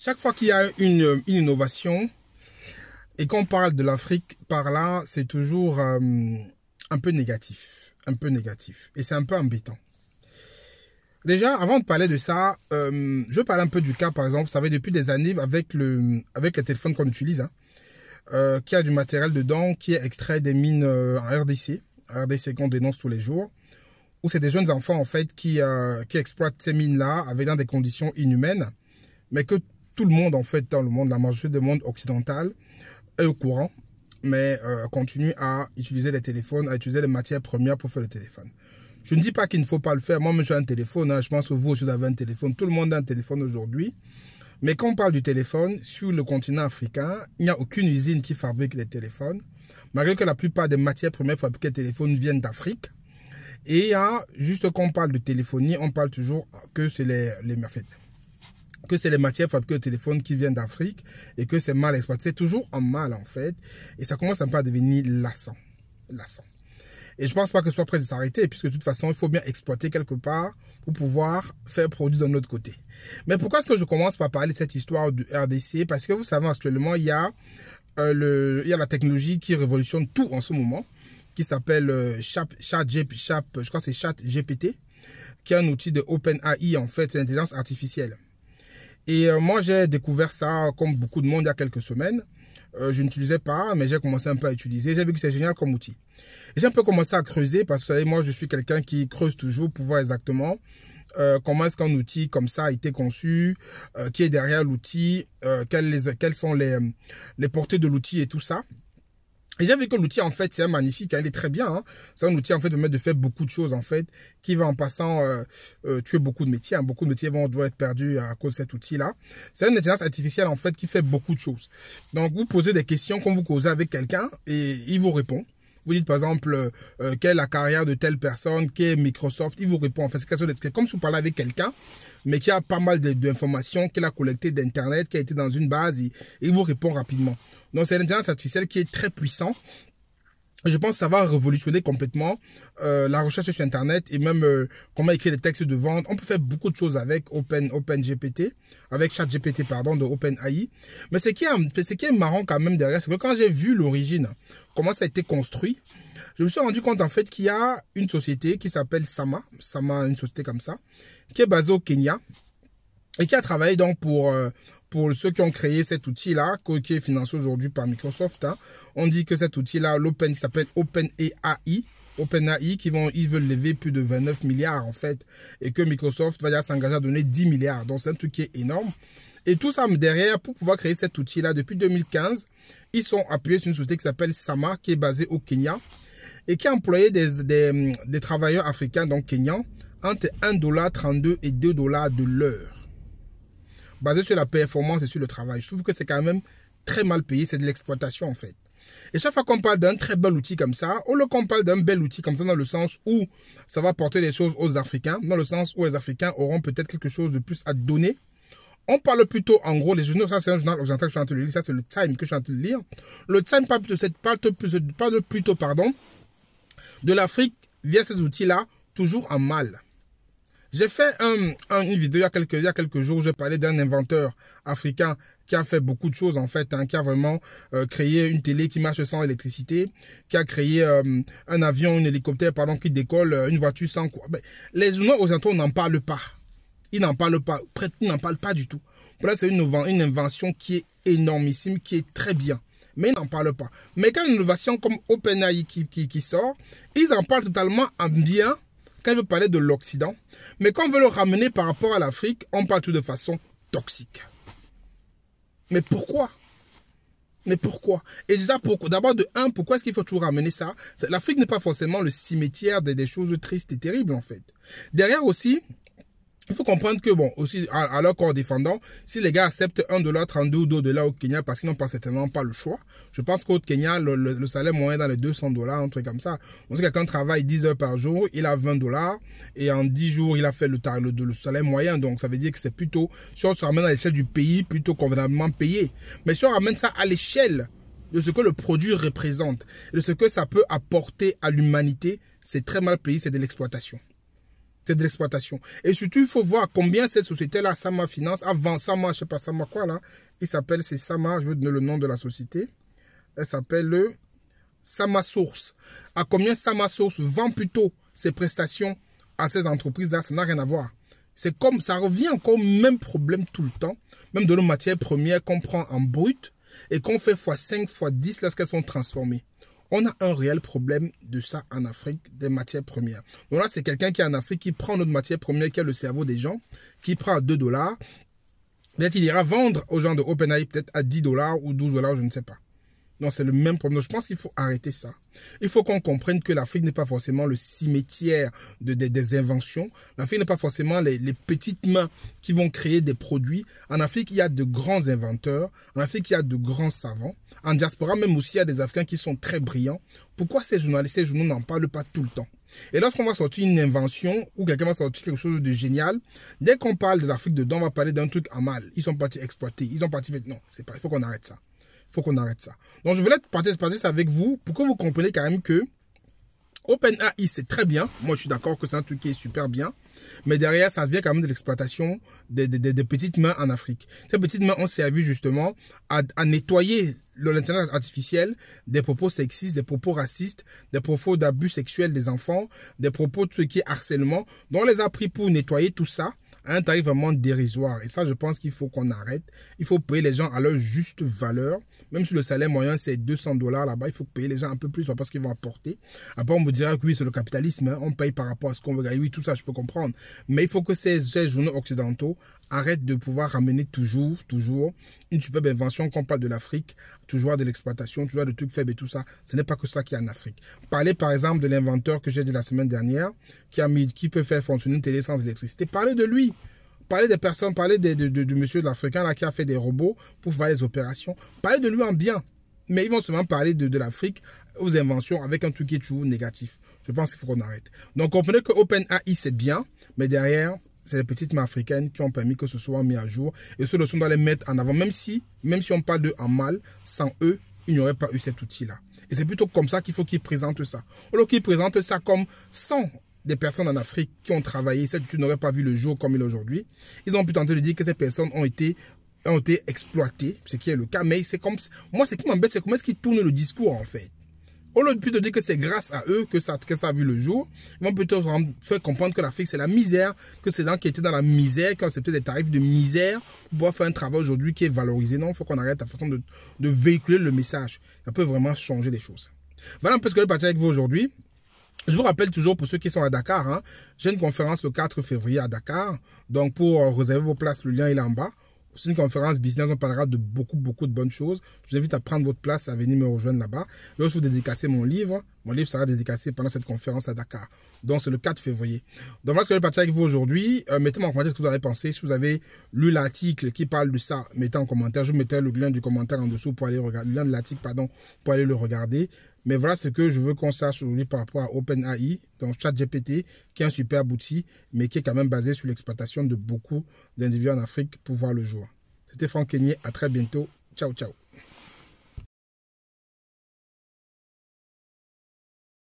Chaque fois qu'il y a une innovation et qu'on parle de l'Afrique par là, c'est toujours un peu négatif. Et c'est un peu embêtant. Déjà, avant de parler de ça, je vais parler un peu du cas, par exemple, vous savez, depuis des années, avec les téléphones qu'on utilise, qui a du matériel dedans, qui est extrait des mines en RDC qu'on dénonce tous les jours, où c'est des jeunes enfants, en fait, qui exploitent ces mines-là, avec dans des conditions inhumaines, mais que tout le monde, en fait, dans le monde, la majorité du monde occidental, est au courant, mais continue à utiliser les téléphones, à utiliser les matières premières pour faire le téléphone. Je ne dis pas qu'il ne faut pas le faire. Moi, j'ai un téléphone. Je pense que vous aussi, vous avez un téléphone. Tout le monde a un téléphone aujourd'hui. Mais quand on parle du téléphone, sur le continent africain, il n'y a aucune usine qui fabrique les téléphones. Malgré que la plupart des matières premières fabriquées de téléphones viennent d'Afrique. Et juste quand on parle de téléphonie, on parle toujours que c'est les matières fabriquées de téléphones qui viennent d'Afrique et que c'est mal exploité. C'est toujours en mal, en fait. Et ça commence un peu à devenir lassant. Et je pense pas que ce soit prêt de s'arrêter, puisque de toute façon, il faut bien exploiter quelque part pour pouvoir faire produit d'un autre côté. Mais pourquoi est-ce que je commence par parler de cette histoire du RDC? Parce que vous savez, actuellement, il y a la technologie qui révolutionne tout en ce moment, qui s'appelle ChatGPT, qui est un outil de OpenAI, en fait, c'est l'intelligence artificielle. Et moi, j'ai découvert ça, comme beaucoup de monde, il y a quelques semaines. Je n'utilisais pas, mais j'ai commencé un peu à utiliser. J'ai vu que c'est génial comme outil. Et j'ai un peu commencé à creuser, parce que vous savez, moi, je suis quelqu'un qui creuse toujours pour voir exactement comment est-ce qu'un outil comme ça a été conçu, qui est derrière l'outil, quelles sont les portées de l'outil et tout ça. Et j'ai vu que l'outil, en fait, c'est magnifique, il est très bien. C'est un outil, en fait, de permettre de faire beaucoup de choses, en fait, qui va en passant tuer beaucoup de métiers. Beaucoup de métiers doivent être perdus à cause de cet outil-là. C'est une intelligence artificielle, en fait, qui fait beaucoup de choses. Donc, vous posez des questions quand vous causez avec quelqu'un et il vous répond. Vous dites, par exemple, quelle est la carrière de telle personne, qu'est Microsoft, il vous répond. En fait, c'est comme si vous parlez avec quelqu'un, mais qui a pas mal d'informations qu'il a collectées d'Internet, qui a été dans une base et il vous répond rapidement. Donc, c'est l'intelligence artificielle qui est très puissante. Je pense que ça va révolutionner complètement la recherche sur Internet et même comment écrire des textes de vente. On peut faire beaucoup de choses avec OpenGPT, avec ChatGPT, pardon, de OpenAI. Mais ce qui est marrant quand même derrière, c'est que quand j'ai vu l'origine, comment ça a été construit, je me suis rendu compte en fait qu'il y a une société qui s'appelle Sama, une société comme ça, qui est basée au Kenya et qui a travaillé donc pour ceux qui ont créé cet outil-là, qui est financé aujourd'hui par Microsoft. On dit que cet outil-là, qui s'appelle OpenAI, ils veulent lever plus de 29 milliards en fait, et que Microsoft va s'engager à donner 10 milliards. Donc c'est un truc qui est énorme. Et tout ça derrière, pour pouvoir créer cet outil-là, depuis 2015, ils sont appuyés sur une société qui s'appelle Sama, qui est basée au Kenya, et qui a employé des travailleurs africains, donc kenyans, entre 1,32 $ et 2 $ de l'heure. Basé sur la performance et sur le travail. Je trouve que c'est quand même très mal payé, c'est de l'exploitation en fait. Et chaque fois qu'on parle d'un très bel outil comme ça, ou qu'on parle d'un bel outil comme ça dans le sens où ça va apporter des choses aux Africains, dans le sens où les Africains auront peut-être quelque chose de plus à donner, on parle plutôt, en gros, les journaux, ça c'est un journal occidental que je suis en train de lire, ça c'est le Time que je suis en train de lire. Le Time parle plutôt de l'Afrique via ces outils-là, toujours en mal. J'ai fait une vidéo il y a quelques jours où j'ai parlé d'un inventeur africain qui a fait beaucoup de choses en fait, qui a vraiment créé une télé qui marche sans électricité, qui a créé un avion, un hélicoptère pardon, qui décolle, une voiture sans quoi. Ben, les journaux occidentaux n'en parlent pas. Ils n'en parlent pas, ils n'en parlent pas du tout. Pour là, c'est une invention qui est énormissime, qui est très bien. Mais ils n'en parlent pas. Mais quand une innovation comme OpenAI qui sort, ils en parlent totalement en bien. Quand ils veulent parler de l'Occident, mais quand on veut le ramener par rapport à l'Afrique, on parle tout de façon toxique. Mais pourquoi? Mais pourquoi? Et déjà, d'abord, pourquoi est-ce qu'il faut toujours ramener ça? L'Afrique n'est pas forcément le cimetière des choses tristes et terribles, en fait. Derrière aussi, il faut comprendre que, bon, aussi, à leur corps défendant, si les gars acceptent 1,32 $ ou 2 $ au Kenya, parce qu'ils n'ont pas certainement pas le choix, je pense qu'au Kenya, le salaire moyen est dans les 200 $, un truc comme ça. Donc, si quelqu'un travaille 10 heures par jour, il a 20 $, et en 10 jours, il a fait le salaire moyen. Donc, ça veut dire que c'est plutôt, si on se ramène à l'échelle du pays, plutôt convenablement payé. Mais si on ramène ça à l'échelle de ce que le produit représente, de ce que ça peut apporter à l'humanité, c'est très mal payé, c'est de l'exploitation. C'est de l'exploitation. Et surtout, il faut voir combien cette société-là, Sama Finance, avant Sama, je sais pas, Sama quoi là, il s'appelle, c'est Sama, je veux donner le nom de la société. Elle s'appelle le Sama Source. À combien Sama Source vend plutôt ses prestations à ces entreprises-là, ça n'a rien à voir. C'est comme, ça revient encore au même problème tout le temps, même de nos matières premières qu'on prend en brut et qu'on fait x5, x10 lorsqu'elles sont transformées. On a un réel problème de ça en Afrique, des matières premières. Donc là, c'est quelqu'un qui est en Afrique, qui prend notre matière première, qui a le cerveau des gens, qui prend à 2 $. Peut-être qu'il ira vendre aux gens de OpenAI peut-être à 10 $ ou 12 $, je ne sais pas. Non, c'est le même problème. Donc, je pense qu'il faut arrêter ça. Il faut qu'on comprenne que l'Afrique n'est pas forcément le cimetière des inventions. L'Afrique n'est pas forcément les petites mains qui vont créer des produits. En Afrique, il y a de grands inventeurs. En Afrique, il y a de grands savants. En diaspora, même aussi, il y a des Africains qui sont très brillants. Pourquoi ces journalistes, ces journaux n'en parlent pas tout le temps? Et lorsqu'on va sortir une invention ou quelqu'un va sortir quelque chose de génial, dès qu'on parle de l'Afrique dedans, on va parler d'un truc à mal. Ils sont partis exploiter. Ils ont parti... Non, c'est pas. Il faut qu'on arrête ça. Il faut qu'on arrête ça. Donc, je voulais partager ça avec vous pour que vous compreniez quand même que OpenAI, c'est très bien. Moi, je suis d'accord que c'est un truc qui est super bien. Mais derrière, ça vient quand même de l'exploitation des petites mains en Afrique. Ces petites mains ont servi justement à nettoyer l'intelligence artificielle des propos sexistes, des propos racistes, des propos d'abus sexuels des enfants, des propos de ce qui est harcèlement. Donc, on les a pris pour nettoyer tout ça à un tarif vraiment dérisoire. Et ça, je pense qu'il faut qu'on arrête. Il faut payer les gens à leur juste valeur. Même si le salaire moyen, c'est 200 $ là-bas, il faut payer les gens un peu plus parce qu'ils vont apporter. Après, on me dira que oui, c'est le capitalisme. Hein, on paye par rapport à ce qu'on veut gagner. Oui, tout ça, je peux comprendre. Mais il faut que ces journaux occidentaux arrêtent de pouvoir ramener toujours une superbe invention qu'on parle de l'Afrique, toujours de l'exploitation, toujours de trucs faibles et tout ça. Ce n'est pas que ça qui est en Afrique. Parlez par exemple de l'inventeur que j'ai dit la semaine dernière, qui peut faire fonctionner une télé sans électricité. Parlez de lui. Parlez des personnes, parlez de monsieur de l'Africain là qui a fait des robots pour faire les opérations. Parlez de lui en bien. Mais ils vont seulement parler de l'Afrique aux inventions avec un truc qui est toujours négatif. Je pense qu'il faut qu'on arrête. Donc comprenez que OpenAI c'est bien, mais derrière, c'est les petites mains africaines qui ont permis que ce soit mis à jour. Et ceux doit les mettre en avant. Même si on parle d'eux en mal, sans eux, il n'y aurait pas eu cet outil-là. Et c'est plutôt comme ça qu'il faut qu'ils présentent ça. Alors qu'ils présentent ça comme 100 des personnes en Afrique qui ont travaillé, cette étude n'aurait pas vu le jour comme il est aujourd'hui. Ils ont pu tenter de dire que ces personnes ont été exploitées, ce qui est le cas. Mais c'est comme... Moi, ce qui m'embête, c'est comment est-ce qu'ils tournent le discours, en fait. Au lieu de dire que c'est grâce à eux que ça a vu le jour, ils vont plutôt faire comprendre que l'Afrique, c'est la misère, que c'est gens qui étaient dans la misère, qui ont accepté des tarifs de misère pour pouvoir faire un travail aujourd'hui qui est valorisé. Non, il faut qu'on arrête la façon de véhiculer le message. Ça peut vraiment changer les choses. Voilà un peu ce que je vais partager avec vous aujourd'hui. Je vous rappelle toujours pour ceux qui sont à Dakar, hein, j'ai une conférence le 4 février à Dakar. Donc pour réserver vos places, le lien est là en bas. C'est une conférence business, on parlera de beaucoup de bonnes choses. Je vous invite à prendre votre place, à venir me rejoindre là-bas. Je vais aussi vous dédicacer mon livre. Mon livre sera dédicacé pendant cette conférence à Dakar. Donc c'est le 4 février. Donc voilà ce que je vais partager avec vous aujourd'hui. Mettez-moi en commentaire ce que vous avez pensé. Si vous avez lu l'article qui parle de ça, mettez en commentaire. Je vous mettrai le lien du commentaire en dessous pour aller regarder, le lien de l'article, pardon, pour aller le regarder. Mais voilà ce que je veux qu'on sache aujourd'hui par rapport à OpenAI, donc ChatGPT, qui est un super outil, mais qui est quand même basé sur l'exploitation de beaucoup d'individus en Afrique pour voir le jour. C'était Franck Kenyé, à très bientôt. Ciao, ciao.